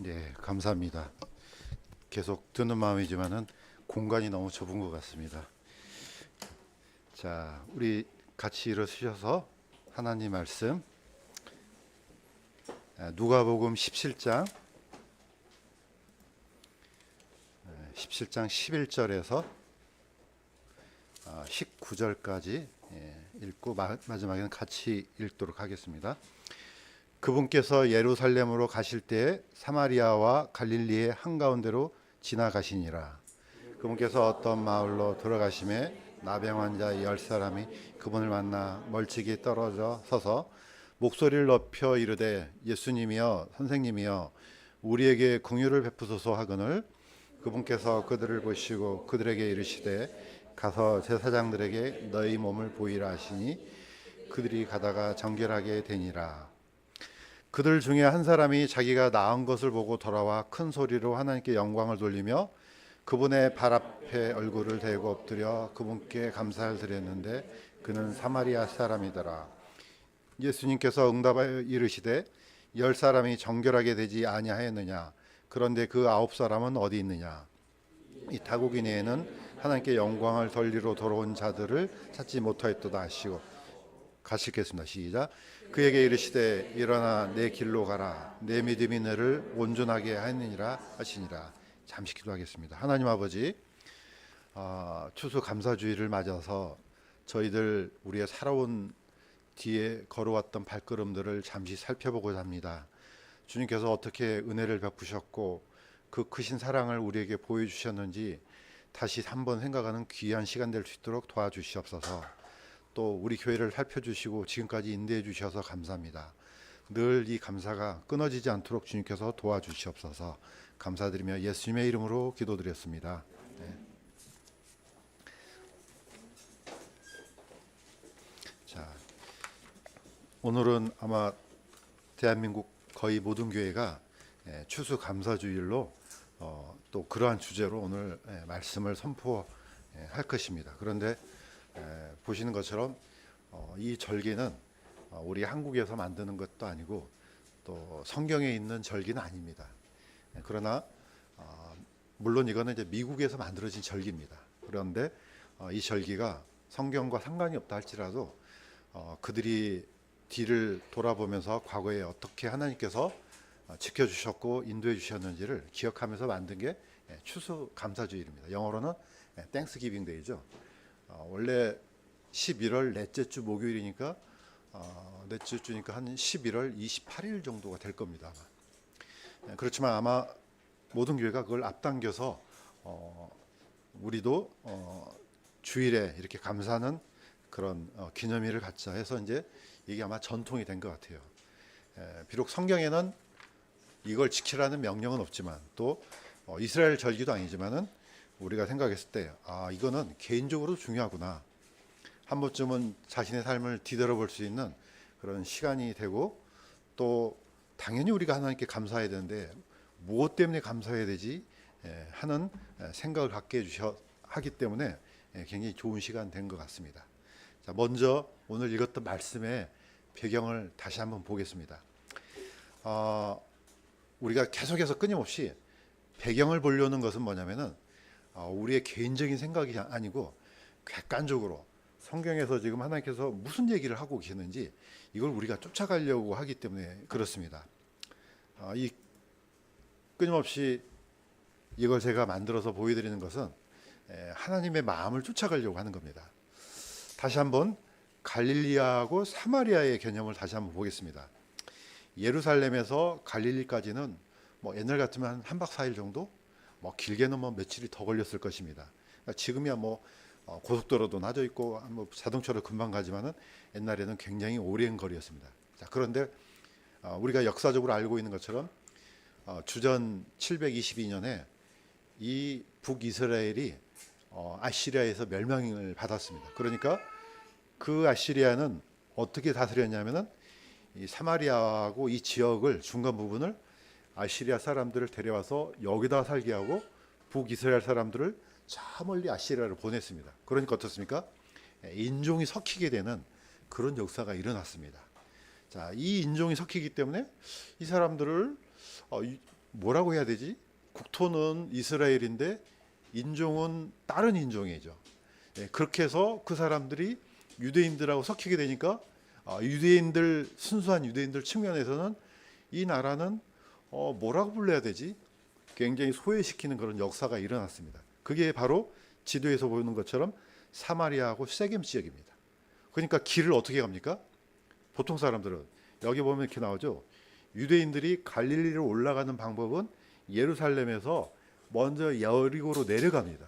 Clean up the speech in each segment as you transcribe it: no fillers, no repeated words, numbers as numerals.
네, 감사합니다. 계속 듣는 마음이지만은 공간이 너무 좁은 것 같습니다. 자, 우리 같이 일어서셔서 하나님 말씀 누가복음 17장 11절에서 19절까지 읽고 마지막에는 같이 읽도록 하겠습니다. 그분께서 예루살렘으로 가실 때에 사마리아와 갈릴리의 한가운데로 지나가시니라. 그분께서 어떤 마을로 들어가심에 나병 환자 10사람이 그분을 만나 멀찍이 떨어져 서서 목소리를 높여 이르되 예수님이여 선생님이여 우리에게 긍휼을 베푸소서 하거늘 그분께서 그들을 보시고 그들에게 이르시되 가서 제사장들에게 너희 몸을 보이라 하시니 그들이 가다가 정결하게 되니라. 그들 중에 한 사람이 자기가 나은 것을 보고 돌아와 큰 소리로 하나님께 영광을 돌리며 그분의 발 앞에 얼굴을 대고 엎드려 그분께 감사를 드렸는데 그는 사마리아 사람이더라. 예수님께서 응답하여 이르시되 10사람이 정결하게 되지 아니하였느냐 그런데 그 9사람은 어디 있느냐. 이 타국인에는 하나님께 영광을 돌리러 돌아온 자들을 찾지 못하였도다 하시고 같이 읽겠습니다. 시작. 그에게 이르시되 일어나 내 길로 가라 내 믿음이 너를 온전하게 하느니라 하시니라. 잠시 기도하겠습니다. 하나님 아버지, 추수 감사주의를 맞아서 저희들 우리의 살아온 뒤에 걸어왔던 발걸음들을 잠시 살펴보고자 합니다. 주님께서 어떻게 은혜를 베푸셨고 그 크신 사랑을 우리에게 보여주셨는지 다시 한번 생각하는 귀한 시간 될 수 있도록 도와주시옵소서. 또 우리 교회를 살펴주시고 지금까지 인도해 주셔서 감사합니다. 늘 이 감사가 끊어지지 않도록 주님께서 도와주시옵소서. 감사드리며 예수님의 이름으로 기도드렸습니다. 네. 자, 오늘은 아마 대한민국 거의 모든 교회가 추수 감사주일로 또 그러한 주제로 오늘 말씀을 선포할 것입니다. 그런데 보시는 것처럼 이 절기는 우리 한국에서 만드는 것도 아니고 또 성경에 있는 절기는 아닙니다. 그러나 물론 이거는 이제 미국에서 만들어진 절기입니다. 그런데 이 절기가 성경과 상관이 없다 할지라도 그들이 뒤를 돌아보면서 과거에 어떻게 하나님께서 지켜주셨고 인도해 주셨는지를 기억하면서 만든 게 추수 감사주일입니다. 영어로는 땡스기빙 데이죠. 원래 11월 넷째 주 목요일이니까 넷째 주니까 한 11월 28일 정도가 될 겁니다. 그렇지만 아마 모든 교회가 그걸 앞당겨서 우리도 주일에 이렇게 감사하는 그런 기념일을 갖자 해서 이제 이게 아마 전통이 된 것 같아요. 비록 성경에는 이걸 지키라는 명령은 없지만 또 이스라엘 절기도 아니지만은 우리가 생각했을 때 이거는 개인적으로 중요하구나. 한 번쯤은 자신의 삶을 뒤돌아볼 수 있는 그런 시간이 되고 또 당연히 우리가 하나님께 감사해야 되는데 무엇 때문에 감사해야 되지 하는 생각을 갖게 하기 때문에 굉장히 좋은 시간 된 것 같습니다. 자, 먼저 오늘 읽었던 말씀의 배경을 다시 한번 보겠습니다. 우리가 계속해서 끊임없이 배경을 보려는 것은 뭐냐면은 우리의 개인적인 생각이 아니고 객관적으로 성경에서 지금 하나님께서 무슨 얘기를 하고 계시는지 이걸 우리가 쫓아가려고 하기 때문에 그렇습니다. 이 끊임없이 이걸 제가 만들어서 보여드리는 것은 하나님의 마음을 쫓아가려고 하는 겁니다. 다시 한번 갈릴리하고 사마리아의 개념을 다시 한번 보겠습니다. 예루살렘에서 갈릴리까지는 뭐 옛날 같으면 한 박 4일 정도, 뭐 길게는 뭐 며칠이 더 걸렸을 것입니다. 그러니까 지금이야 뭐 고속도로도 나져 있고 뭐 자동차로 금방 가지만은 옛날에는 굉장히 오랜 거리였습니다. 자, 그런데 우리가 역사적으로 알고 있는 것처럼 주전 722년에 이 북이스라엘이 아시리아에서 멸망을 받았습니다. 그러니까 그 아시리아는 어떻게 다스렸냐면은 이 사마리아하고 이 지역을 중간 부분을 아시리아 사람들을 데려와서 여기다 살게 하고 북이스라엘 사람들을 저 멀리 아시리아로 보냈습니다. 그러니까 어떻습니까? 인종이 섞이게 되는 그런 역사가 일어났습니다. 자, 이 인종이 섞이기 때문에 이 사람들을 뭐라고 해야 되지? 국토는 이스라엘인데 인종은 다른 인종이죠. 예, 그렇게 해서 그 사람들이 유대인들하고 섞이게 되니까 유대인들 순수한 유대인들 측면에서는 이 나라는 뭐라고 불러야 되지? 굉장히 소외시키는 그런 역사가 일어났습니다. 그게 바로 지도에서 보이는 것처럼 사마리아하고 세겜 지역입니다. 그러니까 길을 어떻게 갑니까? 보통 사람들은 여기 보면 이렇게 나오죠. 유대인들이 갈릴리로 올라가는 방법은 예루살렘에서 먼저 여리고로 내려갑니다.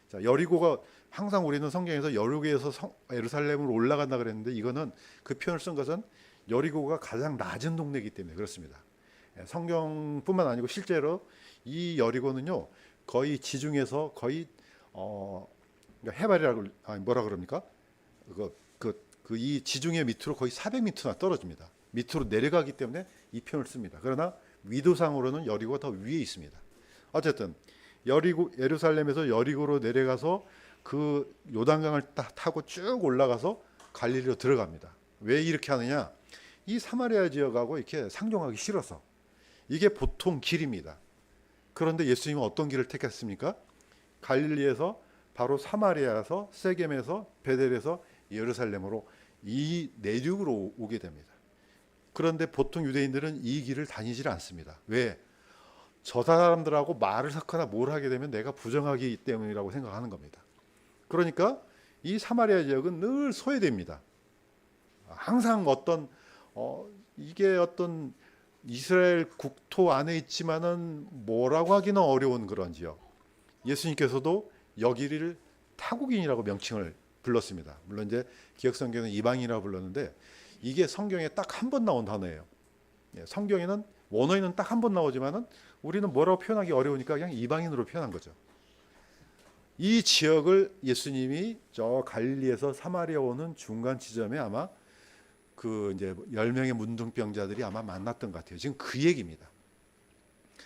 자, 여리고가 항상 우리는 성경에서 여리고에서 예루살렘으로 올라간다 그랬는데 이거는 그 표현을 쓴 것은 여리고가 가장 낮은 동네이기 때문에 그렇습니다. 성경뿐만 아니고 실제로 이 여리고는요 거의 지중해에서 거의 그러니까 해발이라고 뭐라 그럽니까? 이 지중해 밑으로 거의 400m나 떨어집니다. 밑으로 내려가기 때문에 이 표현을 씁니다. 그러나 위도상으로는 여리고가 더 위에 있습니다. 어쨌든 예루살렘에서 여리고로 내려가서 그 요단강을 타고 쭉 올라가서 갈릴리로 들어갑니다. 왜 이렇게 하느냐? 이 사마리아 지역하고 이렇게 상종하기 싫어서. 이게 보통 길입니다. 그런데 예수님은 어떤 길을 택했습니까? 갈릴리에서 바로 사마리아에서 세겜에서 베델에서 예루살렘으로 이 내륙으로 오게 됩니다. 그런데 보통 유대인들은 이 길을 다니질 않습니다. 왜? 저 사람들하고 말을 섞거나 뭘 하게 되면 내가 부정하기 때문이라고 생각하는 겁니다. 그러니까 이 사마리아 지역은 늘 소외됩니다. 항상 이게 어떤 이스라엘 국토 안에 있지만은 뭐라고 하기는 어려운 그런 지역. 예수님께서도 여기를 타국인이라고 명칭을 불렀습니다. 물론 이제 기억성경은 이방인이라고 불렀는데 이게 성경에 딱 한 번 나온 단어예요. 성경에는 원어에는 딱 한 번 나오지만은 우리는 뭐라고 표현하기 어려우니까 그냥 이방인으로 표현한 거죠. 이 지역을 예수님이 저 갈릴리에서 사마리아 오는 중간 지점에 아마 그 이제 10명의 문둥병자들이 아마 만났던 것 같아요. 지금 그 얘기입니다.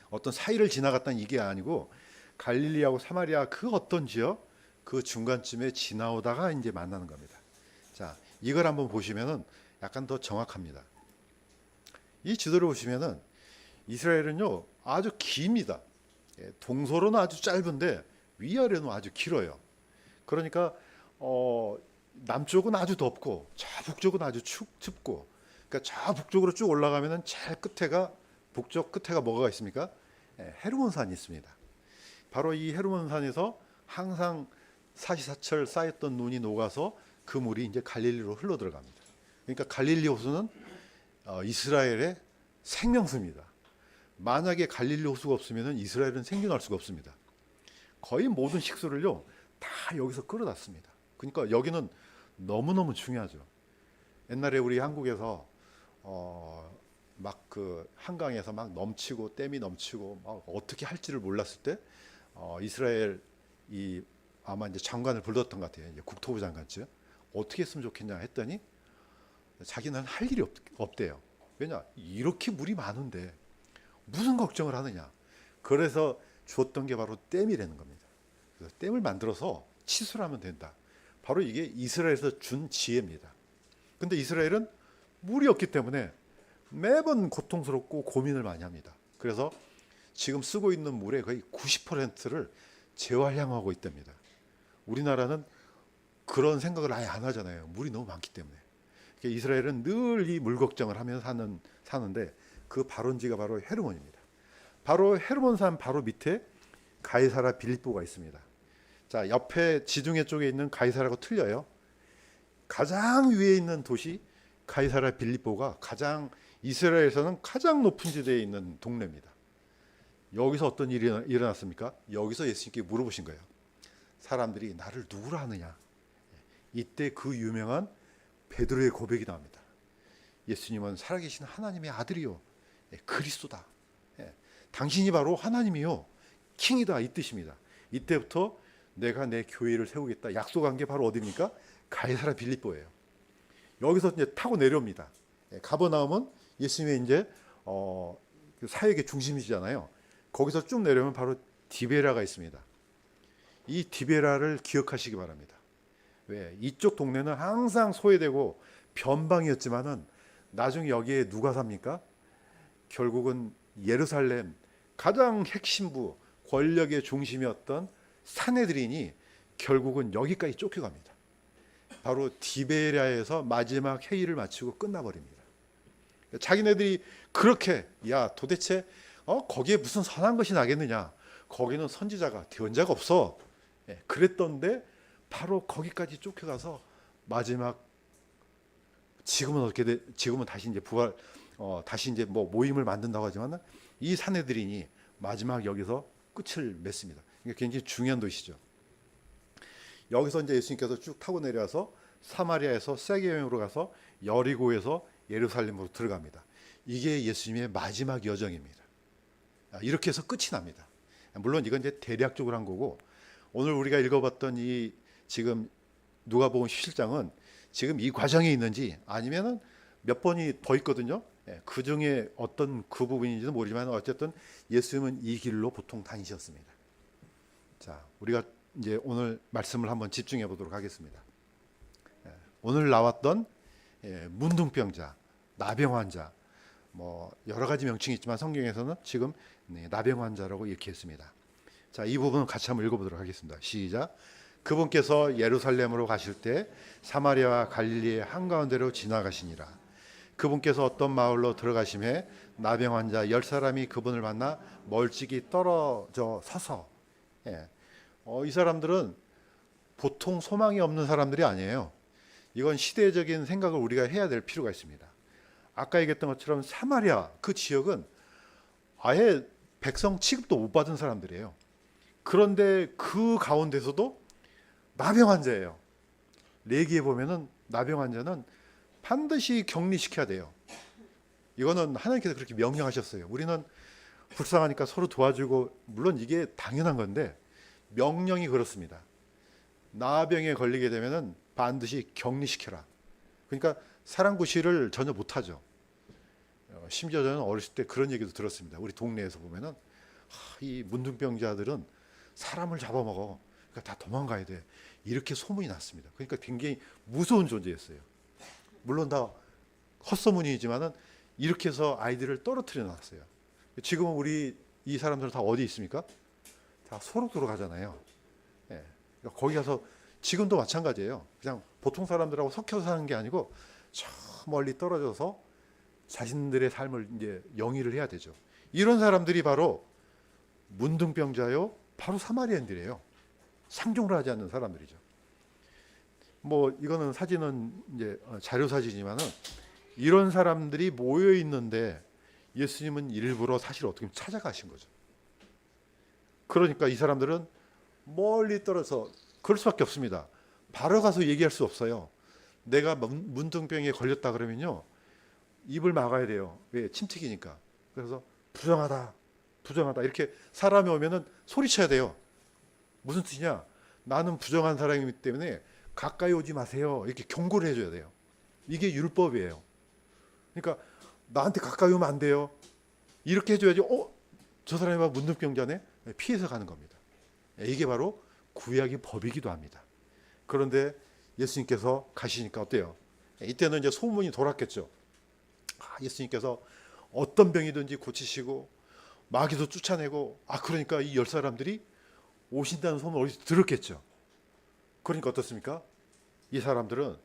어떤 사이를 지나갔다는 이게 아니고 갈릴리하고 사마리아 그 어떤 지역 그 중간쯤에 지나오다가 이제 만나는 겁니다. 자, 이걸 한번 보시면은 약간 더 정확합니다. 이 지도를 보시면은 이스라엘은요 아주 깁니다. 동서로는 아주 짧은데 위아래는 아주 길어요. 그러니까 남쪽은 아주 덥고 저 북쪽은 아주 춥고 그러니까 저 북쪽으로 쭉 올라가면은 제일 끝에가 북쪽 끝에가 뭐가 있습니까? 헤르몬산이 있습니다. 바로 이 헤르몬산에서 항상 사시사철 쌓였던 눈이 녹아서 그 물이 이제 갈릴리로 흘러 들어갑니다. 그러니까 갈릴리 호수는 이스라엘의 생명수입니다. 만약에 갈릴리 호수가 없으면 이스라엘은 생존할 수가 없습니다. 거의 모든 식수를요 다 여기서 끌어놨습니다. 그러니까 여기는 너무너무 중요하죠. 옛날에 우리 한국에서 막 그 한강에서 막 넘치고 댐이 넘치고 막 어떻게 할지를 몰랐을 때 이스라엘 이 아마 이제 장관을 불렀던 것 같아요. 이제 국토부 장관쯤 어떻게 했으면 좋겠냐 했더니 자기는 할 일이 없대요. 왜냐 이렇게 물이 많은데 무슨 걱정을 하느냐. 그래서 줬던 게 바로 댐이라는 겁니다. 그래서 댐을 만들어서 치수하면 된다. 바로 이게 이스라엘에서 준 지혜입니다. 근데 이스라엘은 물이 없기 때문에 매번 고통스럽고 고민을 많이 합니다. 그래서 지금 쓰고 있는 물의 거의 90%를 재활용하고 있답니다. 우리나라는 그런 생각을 아예 안 하잖아요. 물이 너무 많기 때문에. 그러니까 이스라엘은 늘 이 물 걱정을 하면서 사는데 그 발원지가 바로 헤르몬입니다. 바로 헤르몬산 바로 밑에 가이사라 빌립보가 있습니다. 자, 옆에 지중해 쪽에 있는 가이사라하고 틀려요. 가장 위에 있는 도시 가이사라 빌립보가 가장 이스라엘에서는 가장 높은 지대에 있는 동네입니다. 여기서 어떤 일이 일어났습니까? 여기서 예수님께 물어보신 거예요. 사람들이 나를 누구라 하느냐? 이때 그 유명한 베드로의 고백이 나옵니다. 예수님은 살아계신 하나님의 아들이요 그리스도다. 당신이 바로 하나님이요 킹이다 이 뜻입니다. 이때부터 내가 내 교회를 세우겠다 약속한 게 바로 어디입니까? 가이사라 빌립보예요. 여기서 이제 타고 내려옵니다. 가버나움은 예수님의 이제 사역의 중심이잖아요. 거기서 쭉 내려오면 바로 디베라가 있습니다. 이 디베라를 기억하시기 바랍니다. 왜? 이쪽 동네는 항상 소외되고 변방이었지만은 나중에 여기에 누가 삽니까? 결국은 예루살렘 가장 핵심부 권력의 중심이었던 사내들인이 결국은 여기까지 쫓겨갑니다. 바로 디베랴에서 마지막 회의를 마치고 끝나버립니다. 자기네들이 그렇게 야 도대체 거기에 무슨 선한 것이 나겠느냐, 거기는 선지자가 대언자가 없어, 그랬던데 바로 거기까지 쫓겨가서 마지막 지금은 어떻게 지금은 다시 이제 부활 다시 이제 뭐 모임을 만든다고 하지만 이 사내들이니 마지막 여기서 끝을 맺습니다. 이게 굉장히 중요한 도시죠. 여기서 이제 예수님께서 쭉 타고 내려와서 사마리아에서 세게 여행으로 가서 여리고에서 예루살렘으로 들어갑니다. 이게 예수님의 마지막 여정입니다. 이렇게 해서 끝이 납니다. 물론 이건 이제 대략적으로 한 거고, 오늘 우리가 읽어봤던 이 지금 누가복음 17장은 지금 이 과정에 있는지 아니면은 몇 번이 더 있거든요. 그 중에 어떤 그 부분인지는 모르지만 어쨌든 예수님은 이 길로 보통 다니셨습니다. 자, 우리가 이제 오늘 말씀을 한번 집중해 보도록 하겠습니다. 오늘 나왔던 문둥병자, 나병 환자, 뭐 여러 가지 명칭이 있지만 성경에서는 지금 나병 환자라고 이렇게 했습니다. 자, 이 부분을 같이 한번 읽어보도록 하겠습니다. 시작. 그분께서 예루살렘으로 가실 때 사마리아와 갈릴리의 한가운데로 지나가시니라. 그분께서 어떤 마을로 들어가심에 나병 환자 10사람이 그분을 만나 멀찍이 떨어져 서서, 이 사람들은 보통 소망이 없는 사람들이 아니에요. 이건 시대적인 생각을 우리가 해야 될 필요가 있습니다. 아까 얘기했던 것처럼 사마리아 그 지역은 아예 백성 취급도 못 받은 사람들이에요. 그런데 그 가운데서도 나병 환자예요. 레기에 보면은 나병 환자는 반드시 격리시켜야 돼요. 이거는 하나님께서 그렇게 명령하셨어요. 우리는 불쌍하니까 서로 도와주고, 물론 이게 당연한 건데 명령이 그렇습니다. 나병에 걸리게 되면은 반드시 격리시켜라. 그러니까 사랑구실을 전혀 못하죠. 심지어 저는 어렸을 때 그런 얘기도 들었습니다. 우리 동네에서 보면은 이 문둥병자들은 사람을 잡아먹어. 그러니까 다 도망가야 돼. 이렇게 소문이 났습니다. 그러니까 굉장히 무서운 존재였어요. 물론 다 헛소문이지만은 이렇게 해서 아이들을 떨어뜨려 놨어요. 지금은 우리 이 사람들은 다 어디 있습니까? 다 소록도로 가잖아요. 그러니까 거기 가서 지금도 마찬가지예요. 그냥 보통 사람들하고 섞여서 사는 게 아니고 저 멀리 떨어져서 자신들의 삶을 이제 영위를 해야 되죠. 이런 사람들이 바로 문둥병자요, 바로 사마리아인들이에요. 상종을 하지 않는 사람들이죠. 뭐 이거는 사진은 이제 자료 사진이지만은 이런 사람들이 모여 있는데 예수님은 일부러 사실 어떻게 보면 찾아가신 거죠. 그러니까 이 사람들은 멀리 떨어져 그럴 수밖에 없습니다. 바로 가서 얘기할 수 없어요. 내가 문둥병에 걸렸다 그러면요, 입을 막아야 돼요. 왜? 침튀기니까. 그래서 부정하다, 부정하다 이렇게 사람이 오면은 소리쳐야 돼요. 무슨 뜻이냐? 나는 부정한 사람이기 때문에 가까이 오지 마세요. 이렇게 경고를 해줘야 돼요. 이게 율법이에요. 그러니까 나한테 가까이 오면 안 돼요. 이렇게 해줘야지. 저 사람이 막 문둥병자네. 피해서 가는 겁니다. 이게 바로 구약의 법이기도 합니다. 그런데 예수님께서 가시니까 어때요? 이때는 이제 소문이 돌았겠죠. 예수님께서 어떤 병이든지 고치시고 마귀도 쫓아내고, 그러니까 이 10사람들이 오신다는 소문을 어디서 들었겠죠. 그러니까 어떻습니까? 이 사람들은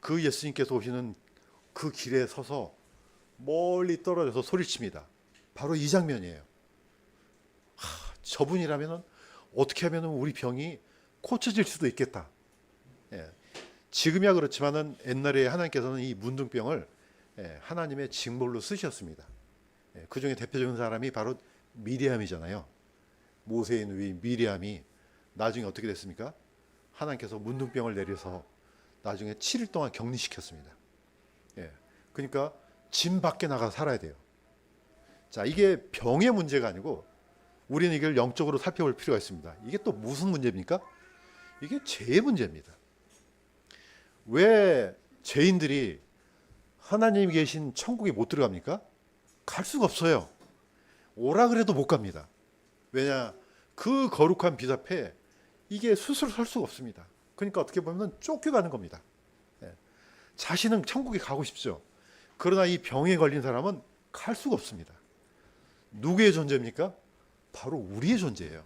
그 예수님께서 오시는 그 길에 서서 멀리 떨어져서 소리칩니다. 바로 이 장면이에요. 저분이라면 어떻게 하면 우리 병이 고쳐질 수도 있겠다. 지금이야 그렇지만은 옛날에 하나님께서는 이 문둥병을 하나님의 징벌로 쓰셨습니다. 그 중에 대표적인 사람이 바로 미리암이잖아요. 모세의 누이 미리암이 나중에 어떻게 됐습니까? 하나님께서 문둥병을 내려서 나중에 7일 동안 격리시켰습니다. 그러니까 진 밖에 나가 살아야 돼요. 자, 이게 병의 문제가 아니고 우리는 이걸 영적으로 살펴볼 필요가 있습니다. 이게 또 무슨 문제입니까? 이게 죄의 문제입니다. 왜 죄인들이 하나님이 계신 천국에 못 들어갑니까? 갈 수가 없어요. 오라 그래도 못 갑니다. 왜냐? 그 거룩한 빛 앞에 이게 스스로 설 수가 없습니다. 그러니까 어떻게 보면 쫓겨가는 겁니다. 자신은 천국에 가고 싶죠. 그러나 이 병에 걸린 사람은 갈 수가 없습니다. 누구의 존재입니까? 바로 우리의 존재예요.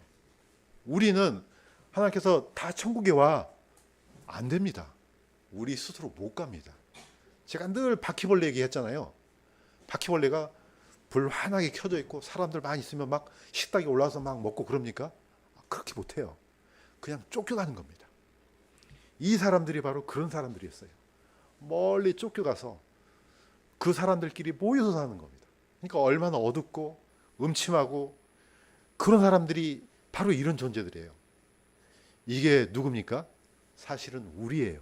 우리는 하나님께서 다 천국에 와, 안 됩니다. 우리 스스로 못 갑니다. 제가 늘 바퀴벌레 얘기했잖아요. 바퀴벌레가 불 환하게 켜져 있고 사람들 많이 있으면 막 식탁에 올라와서 막 먹고 그럽니까? 그렇게 못해요. 그냥 쫓겨가는 겁니다. 이 사람들이 바로 그런 사람들이었어요. 멀리 쫓겨가서 그 사람들끼리 모여서 사는 겁니다. 그러니까 얼마나 어둡고 음침하고 그런 사람들이 바로 이런 존재들이에요. 이게 누굽니까? 사실은 우리예요.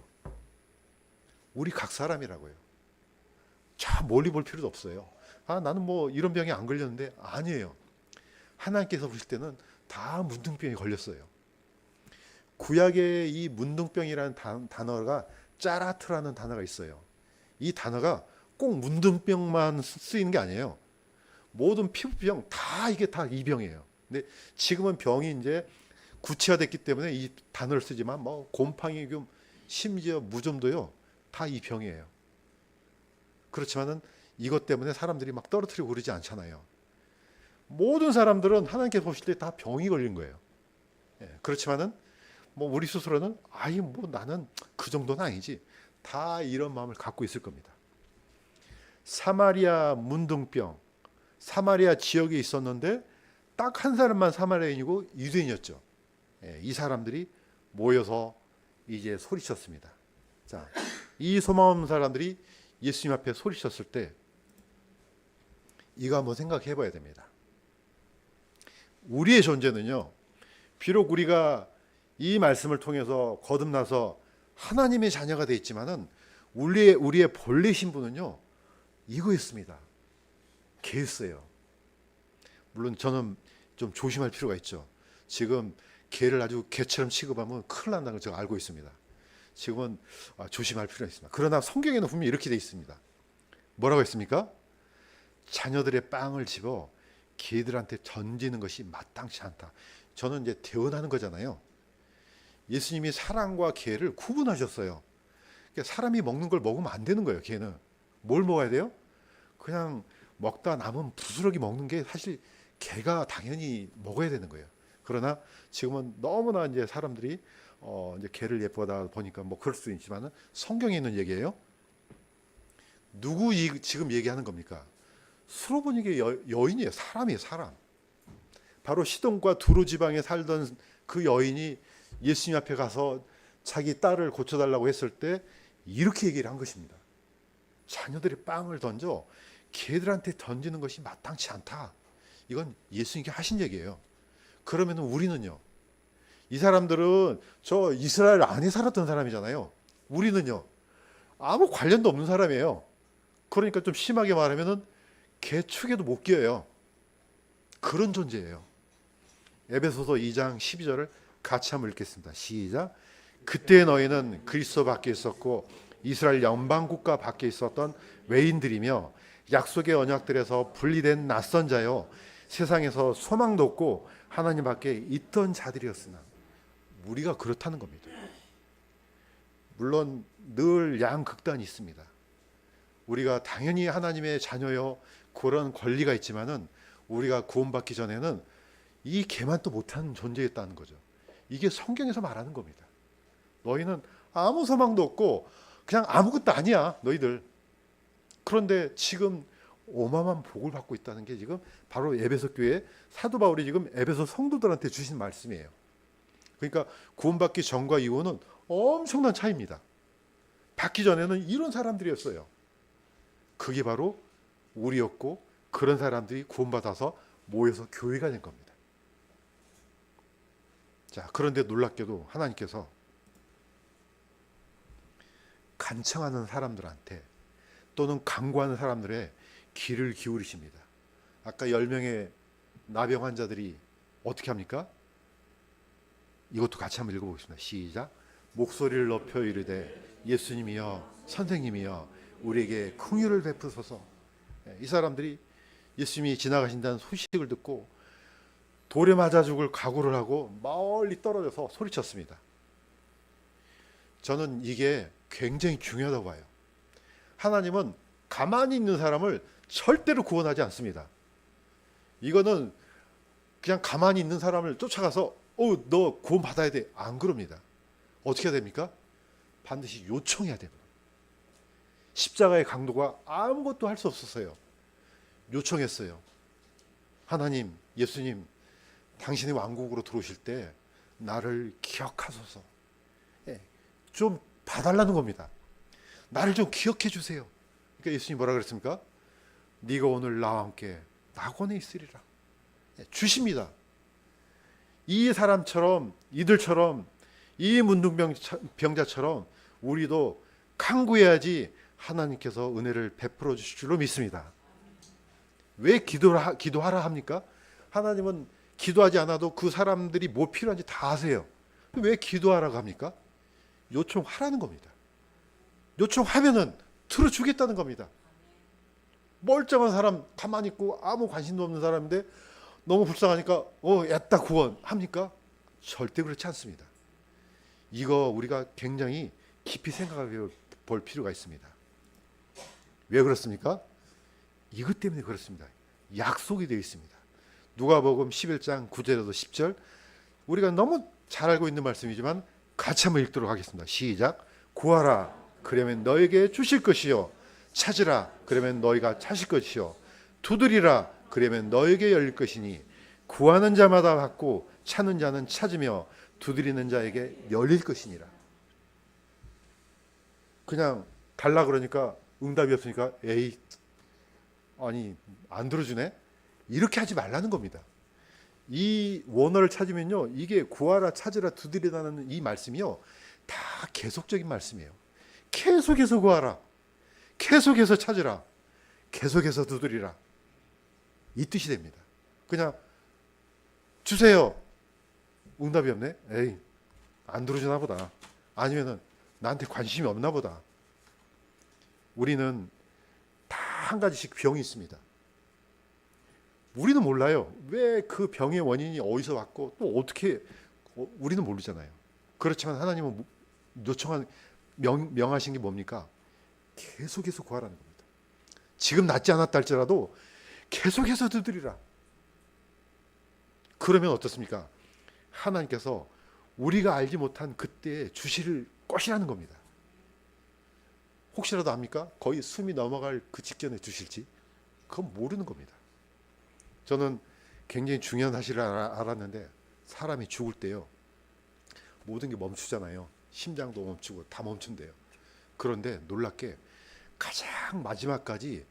우리 각 사람이라고요. 저 멀리 볼 필요도 없어요. 아, 나는 뭐 이런 병에 안 걸렸는데, 아니에요. 하나님께서 보실 때는 다 문둥병이 걸렸어요. 구약의 이 문둥병이라는 단어가 짜라트라는 단어가 있어요. 이 단어가 꼭 문둥병만 쓰이는 게 아니에요. 모든 피부병 다 이게 다 이 병이에요. 근데 지금은 병이 이제 구체화됐기 때문에 이 단어를 쓰지만 뭐 곰팡이균 심지어 무좀도요 다 이 병이에요. 그렇지만은 이것 때문에 사람들이 막 떨어뜨리고 그러지 않잖아요. 모든 사람들은 하나님께 보실 때 다 병이 걸린 거예요. 예, 그렇지만은 뭐 우리 스스로는 아이 뭐 나는 그 정도는 아니지. 다 이런 마음을 갖고 있을 겁니다. 사마리아 문둥병, 사마리아 지역에 있었는데 딱 한 사람만 사마리아인이고 유대인이었죠. 예, 이 사람들이 모여서 이제 소리쳤습니다. 자, 이 소망 없는 사람들이 예수님 앞에 소리쳤을 때 이거 한번 생각해 봐야 됩니다. 우리의 존재는요, 비록 우리가 이 말씀을 통해서 거듭나서 하나님의 자녀가 되어 있지만은 우리의 본래 신분은요, 이거였습니다. 개였어요. 물론 저는 좀 조심할 필요가 있죠. 지금 개를 아주 개처럼 취급하면 큰일 난다는 걸 제가 알고 있습니다. 지금은 조심할 필요가 있습니다. 그러나 성경에는 분명히 이렇게 되어 있습니다. 뭐라고 했습니까? 자녀들의 빵을 집어 개들한테 던지는 것이 마땅치 않다. 저는 이제 대언하는 거잖아요. 예수님이 사람과 개를 구분하셨어요. 그러니까 사람이 먹는 걸 먹으면 안 되는 거예요. 개는 뭘 먹어야 돼요? 그냥 먹다 남은 부스러기 먹는 게 사실 개가 당연히 먹어야 되는 거예요. 그러나 지금은 너무나 이제 사람들이 이제 개를 예뻐하다 보니까 뭐 그럴 수 있지만은 성경에 있는 얘기예요. 지금 얘기하는 겁니까? 수로보니게 여인이에요. 사람이에요, 사람. 바로 시돈과 두로 지방에 살던 그 여인이 예수님 앞에 가서 자기 딸을 고쳐달라고 했을 때 이렇게 얘기를 한 것입니다. 자녀들이 빵을 던져 개들한테 던지는 것이 마땅치 않다. 이건 예수님께 하신 얘기예요. 그러면 우리는요, 이 사람들은 저 이스라엘 안에 살았던 사람이잖아요. 우리는요, 아무 관련도 없는 사람이에요. 그러니까 좀 심하게 말하면은 개축에도 못 끼어요. 그런 존재예요. 에베소서 2장 12절을 같이 한번 읽겠습니다. 시작. 그때 너희는 그리스도 밖에 있었고 이스라엘 연방 국가 밖에 있었던 외인들이며 약속의 언약들에서 분리된 낯선 자요 세상에서 소망도 없고 하나님 밖에 있던 자들이었으나 우리가 그렇다는 겁니다. 물론 늘 양극단이 있습니다. 우리가 당연히 하나님의 자녀요 그런 권리가 있지만은 우리가 구원받기 전에는 이 개만 또 못하는 존재였다는 거죠. 이게 성경에서 말하는 겁니다. 너희는 아무 소망도 없고 그냥 아무것도 아니야 너희들. 그런데 지금 어마어마한 복을 받고 있다는 게 지금 바로 에베소 교회 사도 바울이 지금 에베소 성도들한테 주신 말씀이에요. 그러니까 구원받기 전과 이후는 엄청난 차이입니다. 받기 전에는 이런 사람들이었어요. 그게 바로 우리였고 그런 사람들이 구원받아서 모여서 교회가 된 겁니다. 자, 그런데 놀랍게도 하나님께서 간청하는 사람들한테 또는 간구하는 사람들의 귀를 기울이십니다. 아까 10명의 나병 환자들이 어떻게 합니까? 이것도 같이 한번 읽어보겠습니다. 시작. 목소리를 높여 이르되 예수님이여 선생님이여 우리에게 긍휼을 베푸소서. 이 사람들이 예수님이 지나가신다는 소식을 듣고 돌에 맞아 죽을 각오를 하고 멀리 떨어져서 소리쳤습니다. 저는 이게 굉장히 중요하다고 봐요. 하나님은 가만히 있는 사람을 절대로 구원하지 않습니다. 이거는 그냥 가만히 있는 사람을 쫓아가서 너 구원 받아야 돼. 안 그럽니다. 어떻게 해야 됩니까? 반드시 요청해야 됩니다. 십자가의 강도가 아무것도 할 수 없었어요. 요청했어요. 하나님, 예수님, 당신의 왕국으로 들어오실 때 나를 기억하소서. 예, 좀 봐달라는 겁니다. 나를 좀 기억해 주세요. 그러니까 예수님 뭐라 그랬습니까? 네가 오늘 나와 함께 낙원에 있으리라. 예, 주십니다. 이 사람처럼, 이들처럼, 이 문둥병자처럼 우리도 간구해야지 하나님께서 은혜를 베풀어 주실 줄로 믿습니다. 왜 기도하라 합니까? 하나님은 기도하지 않아도 그 사람들이 뭐 필요한지 다 아세요. 왜 기도하라고 합니까? 요청하라는 겁니다. 요청하면은 들어주겠다는 겁니다. 멀쩡한 사람, 가만히 있고 아무 관심도 없는 사람인데 너무 불쌍하니까 였다 구원 합니까? 절대 그렇지 않습니다. 이거 우리가 굉장히 깊이 생각해 볼 필요가 있습니다. 왜 그렇습니까? 이것 때문에 그렇습니다. 약속이 되어 있습니다. 누가복음 11장 9절에서 10절, 우리가 너무 잘 알고 있는 말씀이지만 같이 한번 읽도록 하겠습니다. 시작. 구하라 그러면 너에게 주실 것이요, 찾으라 그러면 너희가 찾을 것이요, 두드리라 그러면 너에게 열릴 것이니 구하는 자마다 받고 찾는 자는 찾으며 두드리는 자에게 열릴 것이니라. 그냥 달라 그러니까 응답이 없으니까 에이, 아니 안 들어주네, 이렇게 하지 말라는 겁니다. 이 원어를 찾으면요, 이게 구하라, 찾으라, 두드리라는 이 말씀이요, 다 계속적인 말씀이에요. 계속해서 구하라, 계속해서 찾으라, 계속해서 두드리라, 이 뜻이 됩니다. 그냥 주세요, 응답이 없네, 에이 안 들어주나 보다, 아니면은 나한테 관심이 없나 보다. 우리는 다 한 가지씩 병이 있습니다. 우리는 몰라요. 왜 그 병의 원인이 어디서 왔고 또 어떻게, 우리는 모르잖아요. 그렇지만 하나님은 요청한 명하신 게 뭡니까? 계속해서 구하라는 겁니다. 지금 낫지 않았다 할지라도 계속해서 두드리라. 그러면 어떻습니까? 하나님께서 우리가 알지 못한 그때에 주실 것이라는 겁니다. 혹시라도 압니까? 거의 숨이 넘어갈 그 직전에 주실지? 그건 모르는 겁니다. 저는 굉장히 중요한 사실을 알았는데, 사람이 죽을 때요, 모든 게 멈추잖아요. 심장도 멈추고 다 멈춘대요. 그런데 놀랍게 가장 마지막까지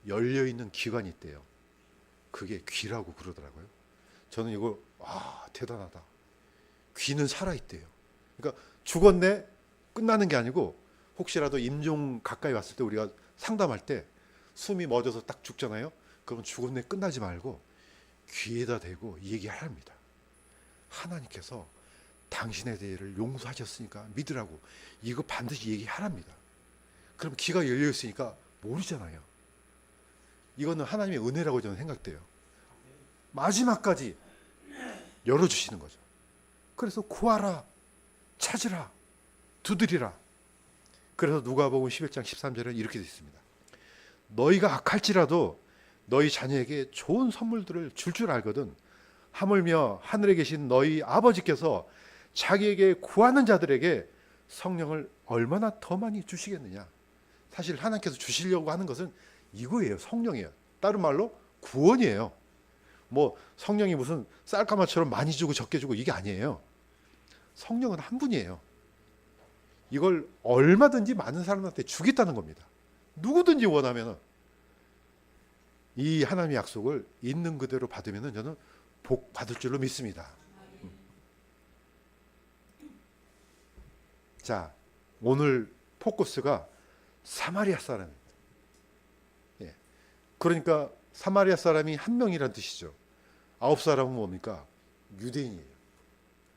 열려있는 기관이 있대요. 그게 귀라고 그러더라고요. 저는 이거 대단하다. 귀는 살아있대요. 그러니까 죽었네 끝나는 게 아니고, 혹시라도 임종 가까이 왔을 때 우리가 상담할 때 숨이 멎어서 딱 죽잖아요. 그러면 죽었네 끝나지 말고 귀에다 대고 얘기하랍니다. 하나님께서 당신의 죄를 용서하셨으니까 믿으라고, 이거 반드시 얘기하랍니다. 그럼 귀가 열려 있으니까 모르잖아요. 이거는 하나님의 은혜라고 저는 생각돼요. 마지막까지 열어주시는 거죠. 그래서 구하라, 찾으라, 두드리라. 그래서 누가복음 11장 13절에 이렇게 되어 있습니다. 너희가 악할지라도 너희 자녀에게 좋은 선물들을 줄 알거든 하물며 하늘에 계신 너희 아버지께서 자기에게 구하는 자들에게 성령을 얼마나 더 많이 주시겠느냐. 사실 하나님께서 주시려고 하는 것은 이거예요. 성령이에요. 다른 말로 구원이에요. 뭐 성령이 무슨 쌀가마처럼 많이 주고 적게 주고 이게 아니에요. 성령은 한 분이에요. 이걸 얼마든지 많은 사람한테 주겠다는 겁니다. 누구든지 원하면 이 하나님의 약속을 있는 그대로 받으면 저는 복 받을 줄로 믿습니다. 자, 오늘 포커스가 사마리아 사람입니다. 예. 그러니까 사마리아 사람이 한 명이란 뜻이죠. 9사람은 뭡니까? 유대인이에요.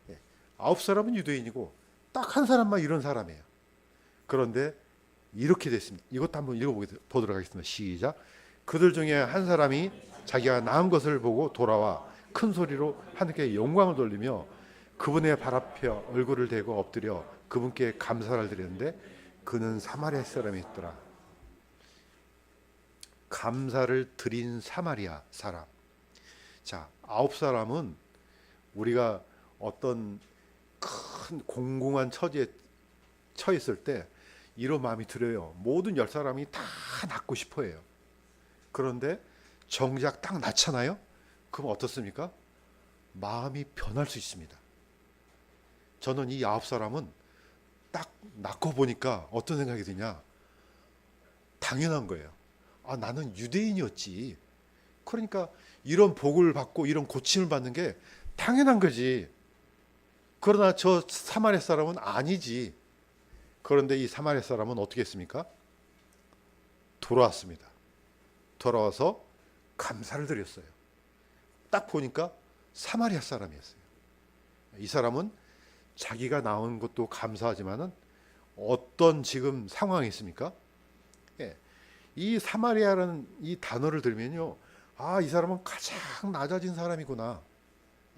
예. 9사람은 유대인이고 딱 한 사람만 이런 사람이에요. 그런데 이렇게 됐습니다. 이것도 한번 읽어보도록 하겠습니다. 시작. 그들 중에 한 사람이 자기가 낳은 것을 보고 돌아와 큰 소리로 하나님께 영광을 돌리며 그분의 발 앞에 얼굴을 대고 엎드려 그분께 감사를 드렸는데 그는 사마리아 사람이었더라. 감사를 드린 사마리아 사람. 자, 9사람은 우리가 어떤 큰 공공한 처지에 처했을 때 이런 마음이 들어요. 모든 10사람이 다 낳고 싶어 해요. 그런데 정작 딱 낳잖아요? 그럼 어떻습니까? 마음이 변할 수 있습니다. 저는 이 9사람은 딱 낳고 보니까 어떤 생각이 드냐? 당연한 거예요. 아, 나는 유대인이었지. 그러니까 이런 복을 받고 이런 고침을 받는 게 당연한 거지. 그러나 저 사마리아 사람은 아니지. 그런데 이 사마리아 사람은 어떻게 했습니까? 돌아왔습니다. 돌아와서 감사를 드렸어요. 딱 보니까 사마리아 사람이었어요. 이 사람은 자기가 나온 것도 감사하지만은 어떤 지금 상황이 있습니까? 예, 이 사마리아라는 이 단어를 들면요, 아, 이 사람은 가장 낮아진 사람이구나.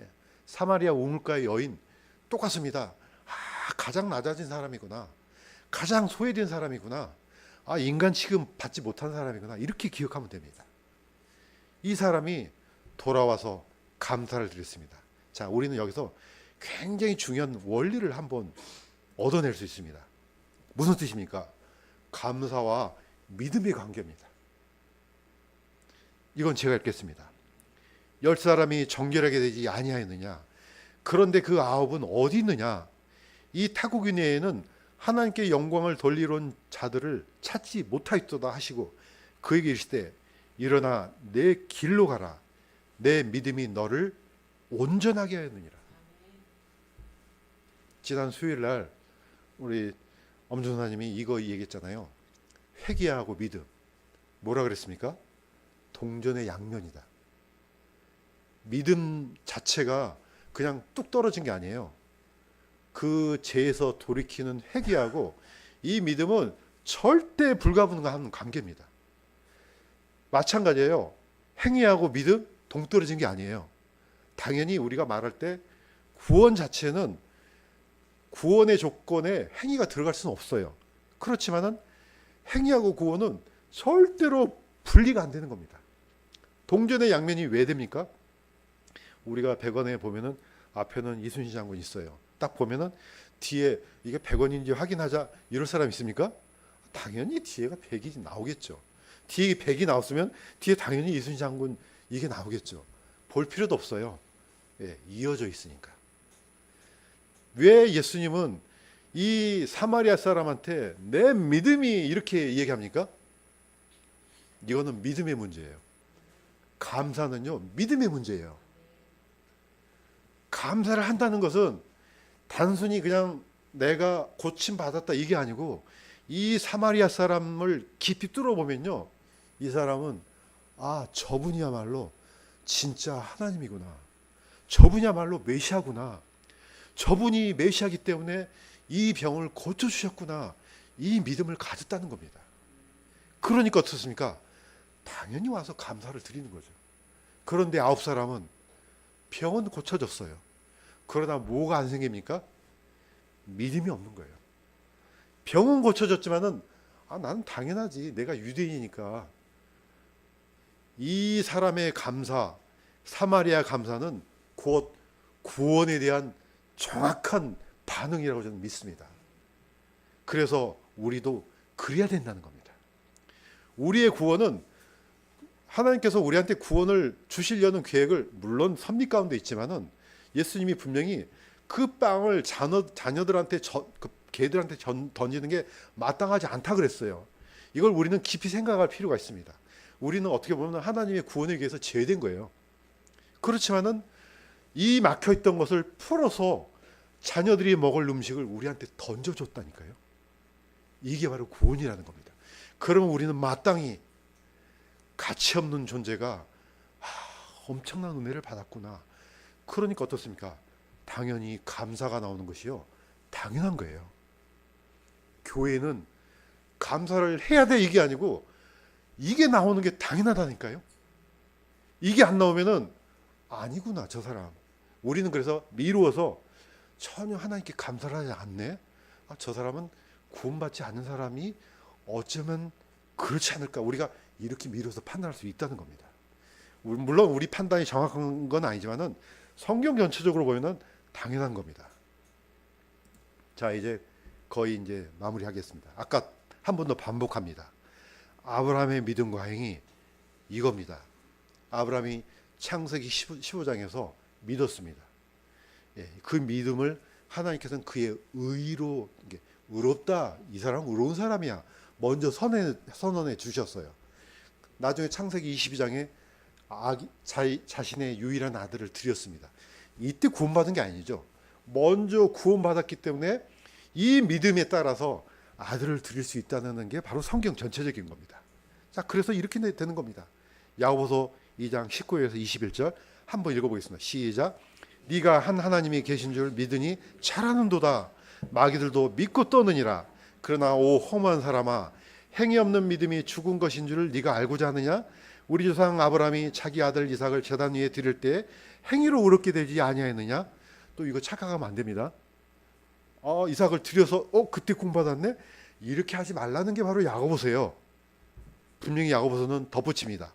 예, 사마리아 우물가의 여인 똑같습니다. 아, 가장 낮아진 사람이구나. 가장 소외된 사람이구나. 아, 인간 취급 받지 못한 사람이구나. 이렇게 기억하면 됩니다. 이 사람이 돌아와서 감사를 드렸습니다. 자, 우리는 여기서 굉장히 중요한 원리를 한번 얻어낼 수 있습니다. 무슨 뜻입니까? 감사와 믿음의 관계입니다. 이건 제가 읽겠습니다. 10사람이 정결하게 되지 아니하였느냐? 그런데 그 9은 어디 있느냐? 이 타국인에는 하나님께 영광을 돌리러 온 자들을 찾지 못하였도다 하시고 그에게 이르시되 일어나 내 길로 가라. 내 믿음이 너를 온전하게 하였느니라. 지난 수요일 날 우리 엄준사님이 이거 얘기했잖아요. 회개하고 믿음. 뭐라 그랬습니까? 동전의 양면이다. 믿음 자체가 그냥 뚝 떨어진 게 아니에요. 그 죄에서 돌이키는 회개하고 이 믿음은 절대 불가분한 관계입니다. 마찬가지예요. 행위하고 믿음 동떨어진 게 아니에요. 당연히 우리가 말할 때 구원 자체는 구원의 조건에 행위가 들어갈 수는 없어요. 그렇지만은 행위하고 구원은 절대로 분리가 안 되는 겁니다. 동전의 양면이 왜 됩니까? 우리가 100원에 보면은 앞에는 이순신 장군 있어요. 딱 보면은 뒤에 이게 100원인지 확인하자 이럴 사람 있습니까? 당연히 뒤에가 100이 나오겠죠. 뒤에 100이 나왔으면 뒤에 당연히 이순신 장군 이게 나오겠죠. 볼 필요도 없어요. 예, 이어져 있으니까. 왜 예수님은 이 사마리아 사람한테 내 믿음이 이렇게 얘기합니까? 이거는 믿음의 문제예요. 감사는요, 믿음의 문제예요. 감사를 한다는 것은 단순히 그냥 내가 고침받았다 이게 아니고 이 사마리아 사람을 깊이 뚫어보면요, 이 사람은 아, 저분이야말로 진짜 하나님이구나. 저분이야말로 메시아구나. 저분이 메시아이기 때문에 이 병을 고쳐주셨구나. 이 믿음을 가졌다는 겁니다. 그러니까 어떻습니까? 당연히 와서 감사를 드리는 거죠. 그런데 9사람은 병은 고쳐졌어요. 그러나 뭐가 안 생깁니까? 믿음이 없는 거예요. 병은 고쳐졌지만은 아, 나는 당연하지. 내가 유대인이니까. 이 사람의 감사, 사마리아 감사는 곧 구원에 대한 정확한 반응이라고 저는 믿습니다. 그래서 우리도 그래야 된다는 겁니다. 우리의 구원은 하나님께서 우리한테 구원을 주시려는 계획을 물론 섭리 가운데 있지만은 예수님이 분명히 그 빵을 자녀들한테 그 개들한테 던지는 게 마땅하지 않다 그랬어요. 이걸 우리는 깊이 생각할 필요가 있습니다. 우리는 어떻게 보면 하나님의 구원에 의해서 제외된 거예요. 그렇지만은 이 막혀있던 것을 풀어서 자녀들이 먹을 음식을 우리한테 던져줬다니까요. 이게 바로 구원이라는 겁니다. 그러면 우리는 마땅히 가치 없는 존재가 엄청난 은혜를 받았구나. 그러니까 어떻습니까? 당연히 감사가 나오는 것이요, 당연한 거예요. 교회는 감사를 해야 돼 이게 아니고 이게 나오는 게 당연하다니까요. 이게 안 나오면은 아니구나 저 사람. 우리는 그래서 미루어서 전혀 하나님께 감사를 하지 않네. 아, 저 사람은 구원받지 않는 사람이 어쩌면 그렇지 않을까. 우리가 이렇게 미뤄서 판단할 수 있다는 겁니다. 물론 우리 판단이 정확한 건 아니지만은 성경 전체적으로 보면은 당연한 겁니다. 자, 이제 거의 이제 마무리하겠습니다. 아까 한 번 더 반복합니다. 아브라함의 믿음과 행위 이겁니다. 아브라함이 창세기 15장에서 믿었습니다. 예, 그 믿음을 하나님께서는 그의 의로, 의롭다, 이 사람 의로운 사람이야, 먼저 선언해 주셨어요. 나중에 창세기 22장에 자신의 유일한 아들을 드렸습니다. 이때 구원받은 게 아니죠. 먼저 구원받았기 때문에 이 믿음에 따라서 아들을 드릴 수 있다는 게 바로 성경 전체적인 겁니다. 자, 그래서 이렇게 되는 겁니다. 야고보서 2장 19절에서 21절 한번 읽어보겠습니다. 시작. 네가 한 하나님이 계신 줄 믿으니 잘하는도다. 마귀들도 믿고 떠느니라. 그러나 오 험한 사람아, 행위 없는 믿음이 죽은 것인 줄을 네가 알고자 하느냐? 우리 조상 아브라함이 자기 아들 이삭을 제단 위에 드릴 때 행위로 의롭게 되지 아니하였느냐? 또 이거 착각하면 안 됩니다. 이삭을 드려서 그때 구원받았네? 이렇게 하지 말라는 게 바로 야고보서예요. 분명히 야고보서는 덧붙입니다.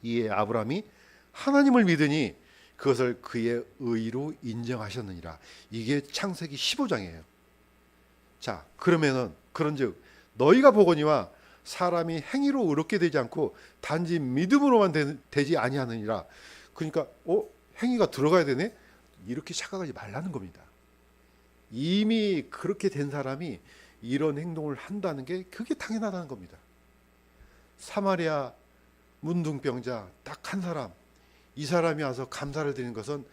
이에 아브라함이 하나님을 믿으니 그것을 그의 의로 인정하셨느니라. 이게 창세기 15장이에요. 자, 그러면은 그런즉 너희가 보거니와 사람이 행위로 의롭게 되지 않고 단지 믿음으로만 되지 아니하느니라. 그러니까 행위가 들어가야 되네? 이렇게 착각하지 말라는 겁니다. 이미 그렇게 된 사람이 이런 행동을 한다는 게 그게 당연하다는 겁니다. 사마리아 문둥병자 딱 한 사람, 이 사람이 와서 감사를 드리는 것은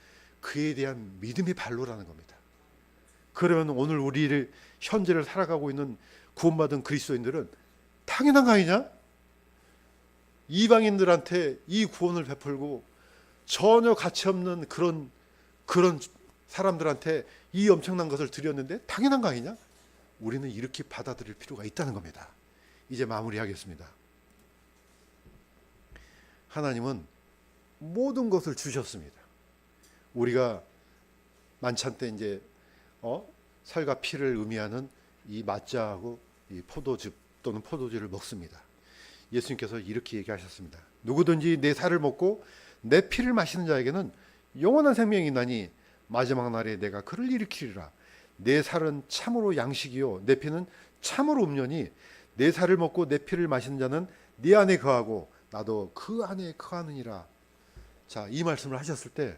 그에 대한 믿음의 발로라는 겁니다. 그러면 오늘 우리를 현재를 살아가고 있는 구원받은 그리스도인들은 당연한 거 아니냐? 이방인들한테 이 구원을 베풀고 전혀 가치 없는 그런 사람들한테 이 엄청난 것을 드렸는데 당연한 거 아니냐? 우리는 이렇게 받아들일 필요가 있다는 겁니다. 이제 마무리하겠습니다. 하나님은 모든 것을 주셨습니다. 우리가 만찬 때 이제 살과 피를 의미하는 이 맞자하고 이 포도즙 또는 포도주를 먹습니다. 예수님께서 이렇게 얘기하셨습니다. 누구든지 내 살을 먹고 내 피를 마시는 자에게는 영원한 생명이 있나니 마지막 날에 내가 그를 일으키리라. 내 살은 참으로 양식이요 내 피는 참으로 음료니 내 살을 먹고 내 피를 마시는 자는 네 안에 거하고 나도 그 안에 거하느니라. 자, 이 말씀을 하셨을 때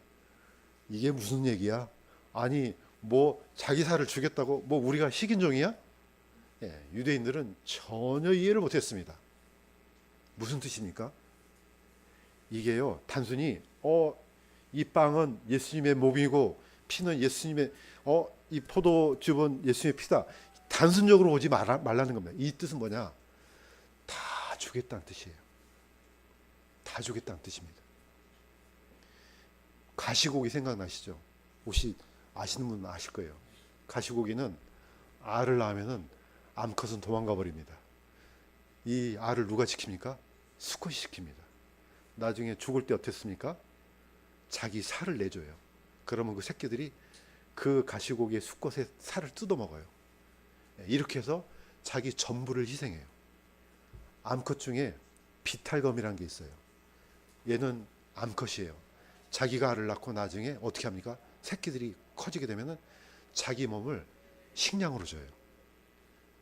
이게 무슨 얘기야? 아니 뭐 자기 살을 주겠다고 뭐 우리가 식인종이야? 예, 유대인들은 전혀 이해를 못했습니다. 무슨 뜻입니까? 이게요 단순히 이 빵은 예수님의 몸이고 피는 예수님의 이 포도즙은 예수님의 피다. 단순적으로 보지 말라는 겁니다. 이 뜻은 뭐냐? 다 주겠다는 뜻이에요. 다 주겠다는 뜻입니다. 가시고기 생각나시죠? 혹시 아시는 분은 아실 거예요. 가시고기는 알을 낳으면은 암컷은 도망가 버립니다. 이 알을 누가 지킵니까? 수컷이 지킵니다. 나중에 죽을 때 어땠습니까? 자기 살을 내줘요. 그러면 그 새끼들이 그 가시고기의 수컷의 살을 뜯어 먹어요. 이렇게 해서 자기 전부를 희생해요. 암컷 중에 비탈검이라는 게 있어요. 얘는 암컷이에요. 자기가 알을 낳고 나중에 어떻게 합니까? 새끼들이 커지게 되면은 자기 몸을 식량으로 줘요.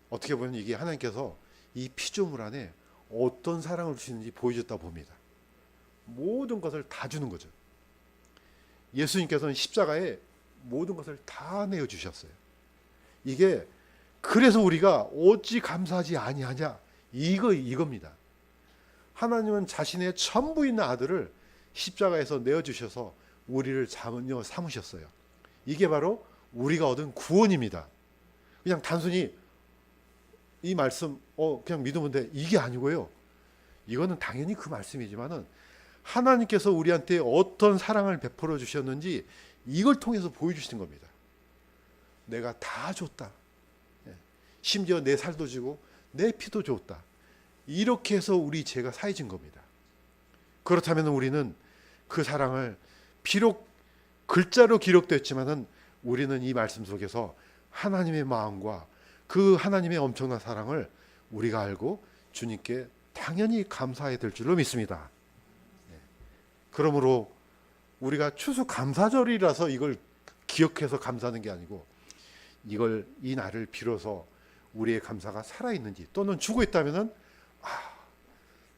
어떻게 보면 이게 하나님께서 이 피조물 안에 어떤 사랑을 주시는지 보여줬다 봅니다. 모든 것을 다 주는 거죠. 예수님께서는 십자가에 모든 것을 다 내어주셨어요. 이게 그래서 우리가 어찌 감사하지 아니하냐 이겁니다. 하나님은 자신의 전부 있는 아들을 십자가에서 내어주셔서 우리를 자녀 삼으셨어요. 이게 바로 우리가 얻은 구원입니다. 그냥 단순히 이 말씀 그냥 믿으면 돼 이게 아니고요. 이거는 당연히 그 말씀이지만은 하나님께서 우리한테 어떤 사랑을 베풀어 주셨는지 이걸 통해서 보여주시는 겁니다. 내가 다 줬다. 심지어 내 살도 주고 내 피도 줬다. 이렇게 해서 우리 죄가 사해진 겁니다. 그렇다면 우리는 그 사랑을 비록 글자로 기록됐지만은 우리는 이 말씀 속에서 하나님의 마음과 그 하나님의 엄청난 사랑을 우리가 알고 주님께 당연히 감사해야 될 줄로 믿습니다. 그러므로 우리가 추수감사절이라서 이걸 기억해서 감사하는 게 아니고 이걸 이 날을 빌어서 우리의 감사가 살아있는지 또는 죽어 있다면은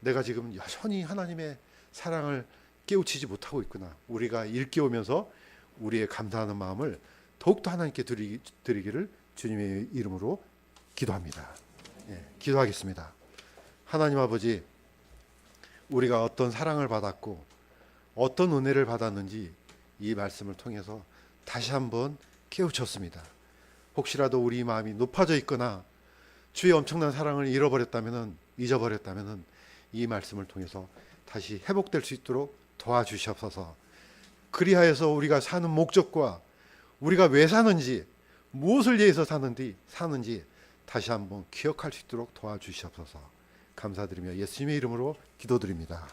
내가 지금 여전히 하나님의 사랑을 깨우치지 못하고 있구나. 우리가 일깨우면서 우리의 감사하는 마음을 더욱더 하나님께 드리기를 주님의 이름으로 기도합니다. 기도하겠습니다. 하나님 아버지, 우리가 어떤 사랑을 받았고 어떤 은혜를 받았는지 이 말씀을 통해서 다시 한번 깨우쳤습니다. 혹시라도 우리 마음이 높아져 있거나 주의 엄청난 사랑을 잊어버렸다면은 이 말씀을 통해서 다시 회복될 수 있도록 도와주시옵소서. 그리하여서 우리가 사는 목적과 우리가 왜 사는지, 무엇을 위해서 사는지 다시 한번 기억할 수 있도록 도와주시옵소서. 감사드리며 예수님의 이름으로 기도드립니다.